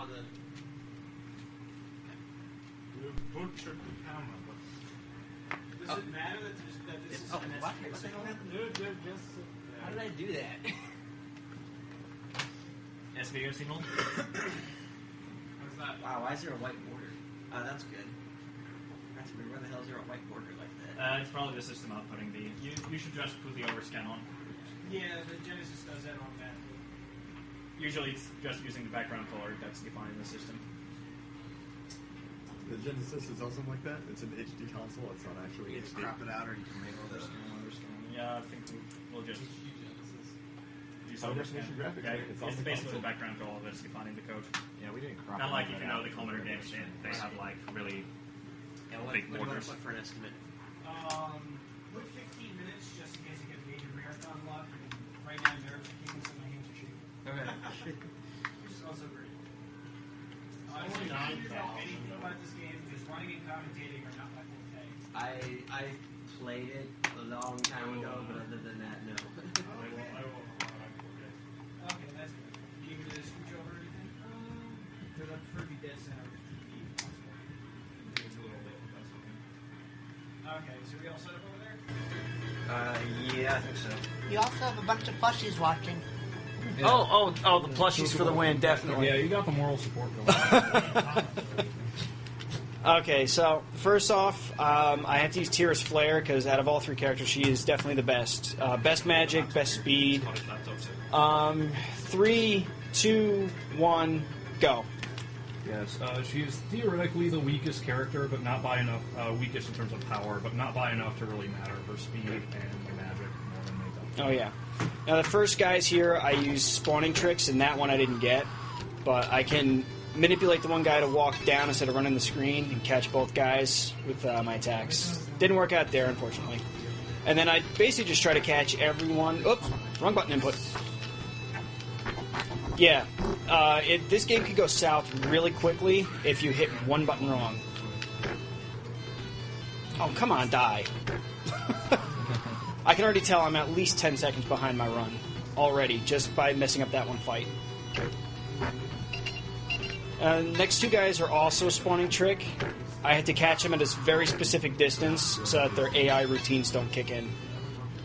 on the... You butchered the camera, but... Does it matter that this is an SPO signal? How did I do that? SVO signal? What's that? Wow, why is there a white border? Oh, that's good. That's weird. Why the hell is there a white border like that? It's probably the system outputting the... You should just put the overscan on. Yeah, the Genesis does that automatically. Usually it's just using the background color that's defined in the system. The Genesis is also like that. It's an HD console. It's not actually You can HD. crop it out, or you can make overscan. Yeah, I think we'll just... use High overscan. definition graphics. Yeah, It's on it's the basically the console. background color that's defining the code. Yeah, we didn't crop Not it like out if you know right the now. Commodore games, they have like really Yeah, what big do you want borders. to put for an estimate? Put 15 minutes just in case I get a major marathon block. Right now, nerves are kicking, so my hands are shaking. Okay. Which is also great. Only If you 9,000. know anything about this game, because running and commentating are not my forte. I played it a long time ago, but other than that, no. Okay, that's good. Do you need me to switch over or anything? Because I prefer to be dead center with TV if possible. Okay, so we all set up over there? Yeah, I think so. You also have a bunch of plushies watching. Yeah. Oh, the plushies for the win, definitely. Yeah, you got the moral support going. Okay, so first off, I have to use Tira's Flare because out of all three characters, she is definitely the best. Best magic, best speed. 3, 2, 1, go. Yes, she is theoretically the weakest character, but not by enough. Weakest in terms of power, but not by enough to really matter. Her speed and her magic more than make up. Oh yeah. Now the first guys here, I use spawning tricks, and that one I didn't get, but I can manipulate the one guy to walk down instead of running the screen and catch both guys with my attacks. Didn't work out there, unfortunately. And then I basically just try to catch everyone. Oops, wrong button input. Yeah, this game could go south really quickly if you hit one button wrong. Oh, come on, die. I can already tell I'm at least 10 seconds behind my run already, just by messing up that one fight. Next two guys are also spawning trick. I had to catch them at a very specific distance so that their AI routines don't kick in.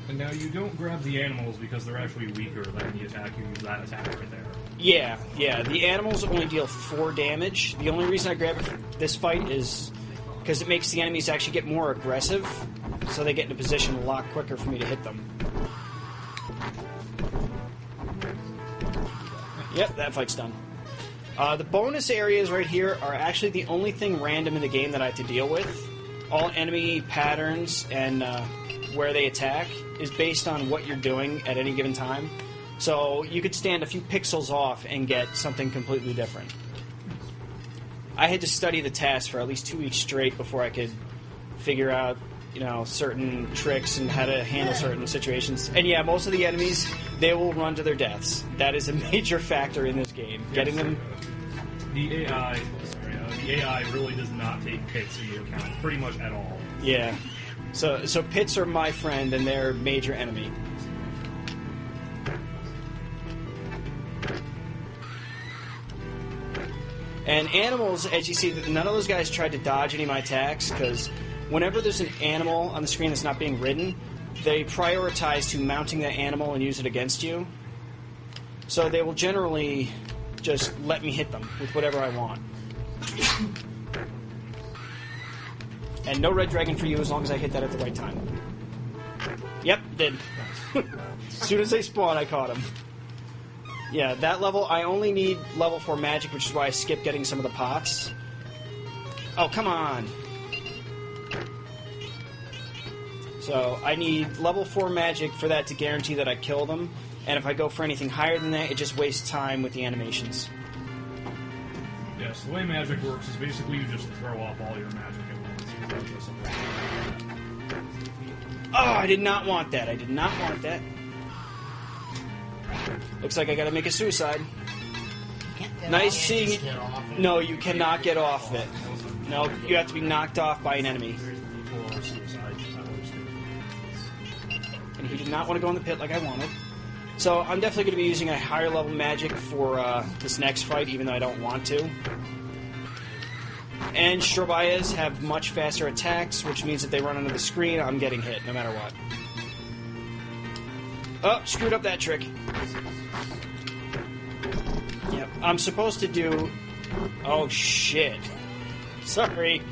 And now you don't grab the animals because they're actually weaker than the attack. You use that attack right there. Yeah. The animals only deal 4 damage. The only reason I grab it for this fight is because it makes the enemies actually get more aggressive, so they get in a position a lot quicker for me to hit them. Yep, that fight's done. The bonus areas right here are actually the only thing random in the game that I have to deal with. All enemy patterns and where they attack is based on what you're doing at any given time. So you could stand a few pixels off and get something completely different. I had to study the task for at least 2 weeks straight before I could figure out, certain tricks and how to handle certain situations. And yeah, most of the enemies, they will run to their deaths. That is a major factor in this game. Yes. Getting them... The AI really does not take pits into account pretty much at all. Yeah. So pits are my friend and they're major enemy. And animals, as you see, none of those guys tried to dodge any of my attacks because whenever there's an animal on the screen that's not being ridden, they prioritize to mounting that animal and use it against you. So they will generally just let me hit them with whatever I want. And no red dragon for you as long as I hit that at the right time. Yep, did. As soon as they spawn, I caught him. Yeah, that level, I only need level 4 magic, which is why I skipped getting some of the pots. Oh, come on. So, I need level 4 magic for that to guarantee that I kill them. And if I go for anything higher than that, it just wastes time with the animations. Yes, the way magic works is basically you just throw off all your magic at once. Oh, I did not want that. I did not want that. Looks like I gotta make a suicide. Nice seeing you. No, you cannot get off it. No, you have to be knocked off by an enemy. And he did not want to go in the pit like I wanted. So I'm definitely going to be using a higher level magic for this next fight, even though I don't want to. And Strobayas have much faster attacks, which means if they run onto the screen, I'm getting hit, no matter what. Oh, screwed up that trick. Yep, I'm supposed to do... Oh, shit. Sorry.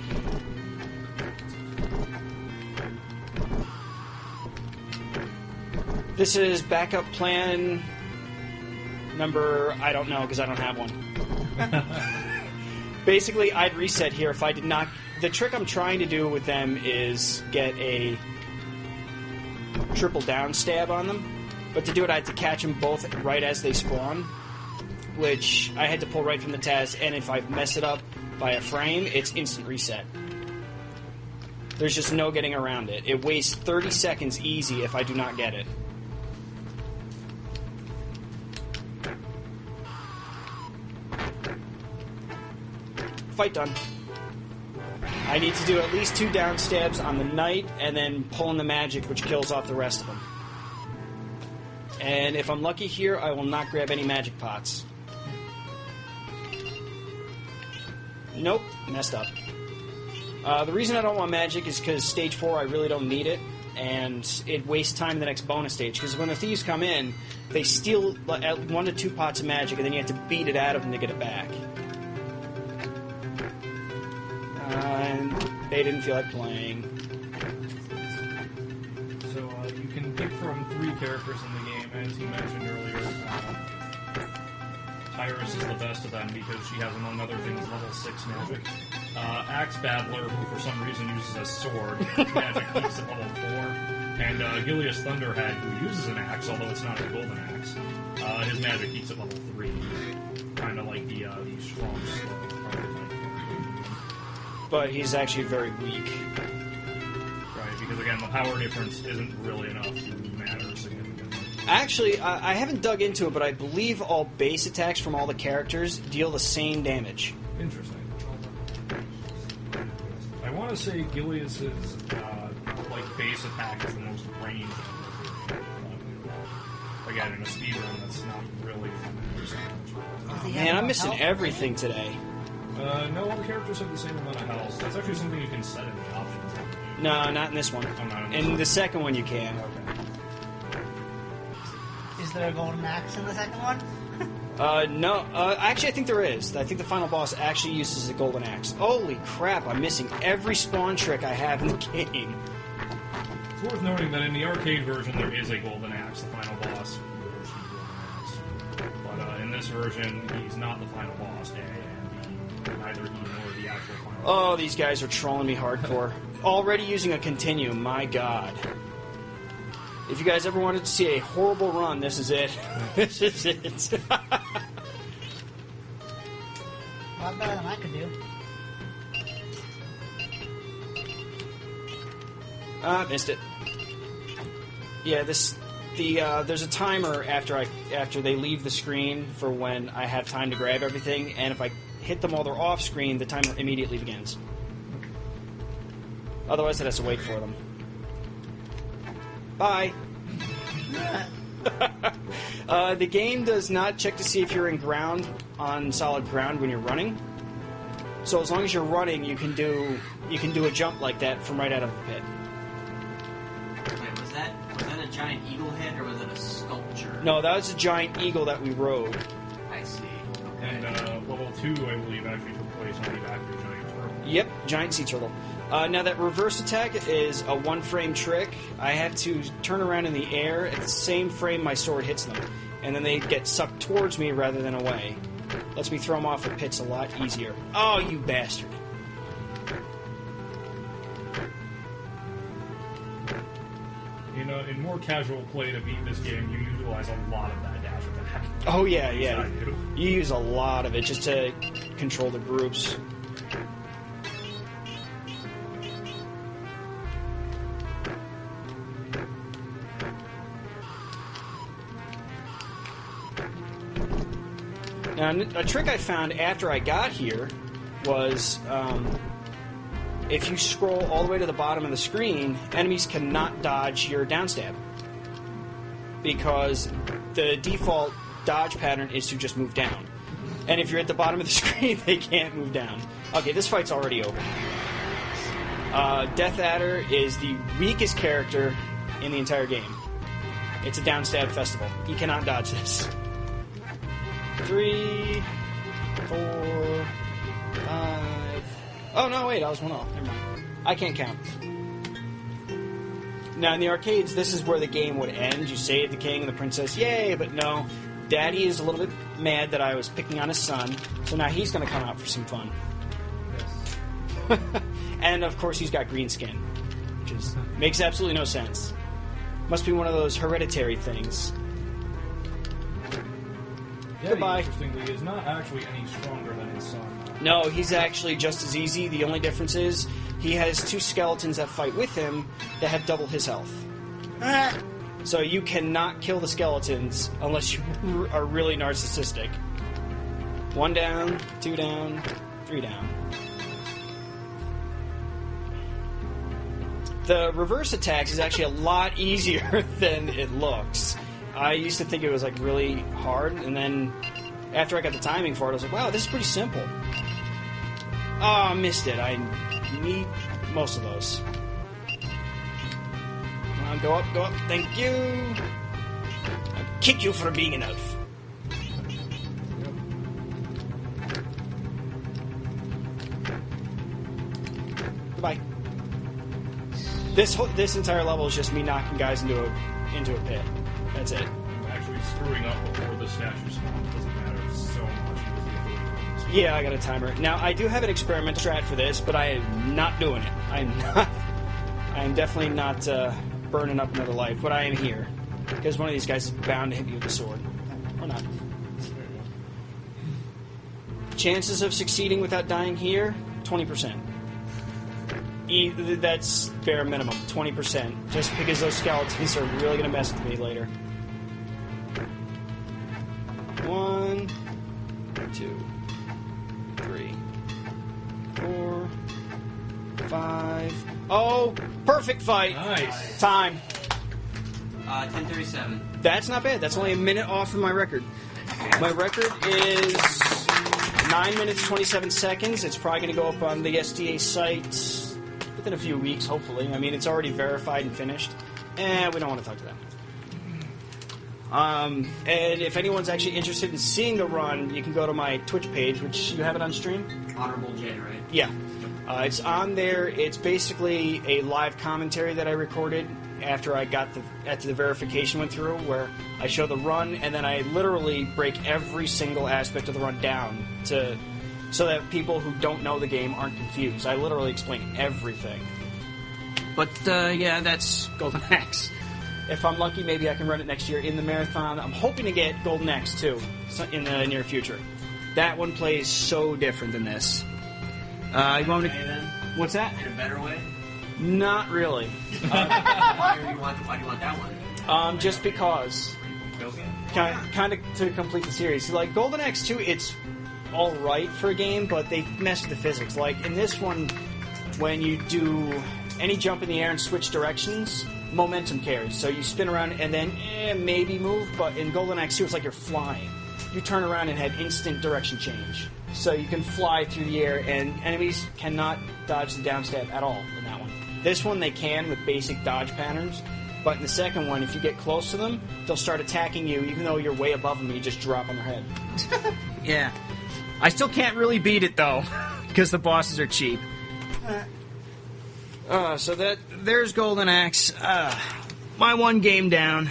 This is backup plan number... I don't know, because I don't have one. Basically, I'd reset here if I did not... The trick I'm trying to do with them is get a triple down stab on them. But to do it, I had to catch them both right as they spawn, which I had to pull right from the TAS, and if I mess it up by a frame, it's instant reset. There's just no getting around it. It wastes 30 seconds easy if I do not get it. Fight done. I need to do at least 2 down stabs on the knight, and then pull in the magic, which kills off the rest of them. And if I'm lucky here, I will not grab any magic pots. Nope, messed up. The reason I don't want magic is because stage 4 I really don't need it, and it wastes time in the next bonus stage. Because when the thieves come in, they steal 1 to 2 pots of magic, and then you have to beat it out of them to get it back. And they didn't feel like playing. So you can pick from 3 characters in the game, as you mentioned earlier. Tyrus is the best of them because she has, among other things, level 6 magic. Axe Battler, who for some reason uses a sword, magic keeps at level 4. And Gilius Thunderhead, who uses an axe, although it's not a golden axe. His magic keeps at level 3. Kind of like the strong, slow archetype. But he's actually very weak. Right, because again, the power difference isn't really enough to matter significantly. Actually, I haven't dug into it, but I believe all base attacks from all the characters deal the same damage. Interesting. I want to say Gilius's base attack is the most ranged. Again, in a speedrun, that's not really Man, I'm missing everything today. no other characters have the same amount of health. That's actually something you can set in the options. No, not in this one. Oh, not in this In one. the second one, you can. Okay. Is there a golden axe in the second one? No. Actually, I think there is. I think the final boss actually uses a golden axe. Holy crap, I'm missing every spawn trick I have in the game. It's worth noting that in the arcade version, there is a golden axe, the final boss. Wields the golden axe. But in this version, he's not the final boss, and neither he nor the actual final boss. Oh, these guys are trolling me hardcore. Already using a continue, my god. If you guys ever wanted to see a horrible run, this is it. This is it. A lot better than I could do. Missed it. Yeah, there's a timer after they leave the screen for when I have time to grab everything, and if I hit them while they're off screen, the timer immediately begins. Otherwise, it has to wait for them. Bye. The game does not check to see if you're on solid ground when you're running. So as long as you're running, you can do a jump like that from right out of the pit. Wait, was that a giant eagle head or was it a sculpture? No, that was a giant eagle that we rode. I see. Okay. And level 2, I believe, actually took place on the back of the giant turtle. Yep, giant sea turtle. Now that reverse attack is a one-frame trick. I have to turn around in the air at the same frame my sword hits them, and then they get sucked towards me rather than away. Lets me throw them off the pits a lot easier. Oh, you bastard. In more casual play to beat this game, you utilize a lot of that dash attack. Oh, yeah, At least yeah. I do. You use a lot of it just to control the groups. Now, a trick I found after I got here was if you scroll all the way to the bottom of the screen, enemies cannot dodge your downstab. because the default dodge pattern is to just move down. And if you're at the bottom of the screen, they can't move down. Okay, this fight's already over. Death Adder is the weakest character in the entire game. It's a downstab festival. You cannot dodge this. 3, 4, 5... Oh, no, wait, I was 1-0. Never mind. I can't count. Now, in the arcades, this is where the game would end. You save the king and the princess, yay, but no. Daddy is a little bit mad that I was picking on his son, so now he's going to come out for some fun. Yes. And, of course, he's got green skin, which makes absolutely no sense. Must be one of those hereditary things. Daddy, Goodbye. interestingly, is not actually any stronger than his son. No, he's actually just as easy. The only difference is he has 2 skeletons that fight with him that have double his health. So you cannot kill the skeletons unless you are really narcissistic. 1 down, 2 down, 3 down. The reverse attacks is actually a lot easier than it looks. I used to think it was like really hard, and then after I got the timing for it, I was like, wow, this is pretty simple. Oh, I missed it. I need most of those. Come on, go up, go up. Thank you. I'll kick you for being an elf. Goodbye. This entire level is just me knocking guys into a pit. That's it. Actually screwing up before the statue spawns doesn't matter so much. Yeah, I got a timer. Now, I do have an experimental strat for this, but I am not doing it. I am definitely not burning up another life, but I am here. Because one of these guys is bound to hit me with a sword. Or not. Chances of succeeding without dying here, 20%. That's bare minimum, 20%. Just because those skeletons are really going to mess with me later. 1, 2, 3, 4, 5. Oh, perfect fight. Nice. Time. 10:37. That's not bad. That's only a minute off of my record. My record is 9 minutes, 27 seconds. It's probably going to go up on the SDA site within a few weeks, hopefully. I mean, it's already verified and finished. We don't want to talk to them. And if anyone's actually interested in seeing the run, you can go to my Twitch page, which you have it on stream? Honorable J, right? Yeah. It's on there. It's basically a live commentary that I recorded after I got after the verification went through, where I show the run, and then I literally break every single aspect of the run down so that people who don't know the game aren't confused. I literally explain everything. But, yeah, that's Golden Axe. If I'm lucky, maybe I can run it next year in the marathon. I'm hoping to get Golden Axe, too, in the near future. That one plays so different than this. You want me to... then? What's that? In a better way? Not really. Why do you want that one? Just because. Kind of to complete the series. Like, Golden Axe 2, it's alright for a game, but they mess with the physics. Like, in this one, when you do any jump in the air and switch directions, momentum carries. So you spin around and then maybe move, but in Golden Axe 2, it's like you're flying. You turn around and have instant direction change. So you can fly through the air, and enemies cannot dodge the downstab at all in that one. This one they can with basic dodge patterns, but in the second one, if you get close to them, they'll start attacking you, even though you're way above them, and you just drop on their head. Yeah. I still can't really beat it, though, because the bosses are cheap. So there's Golden Axe. My one game down.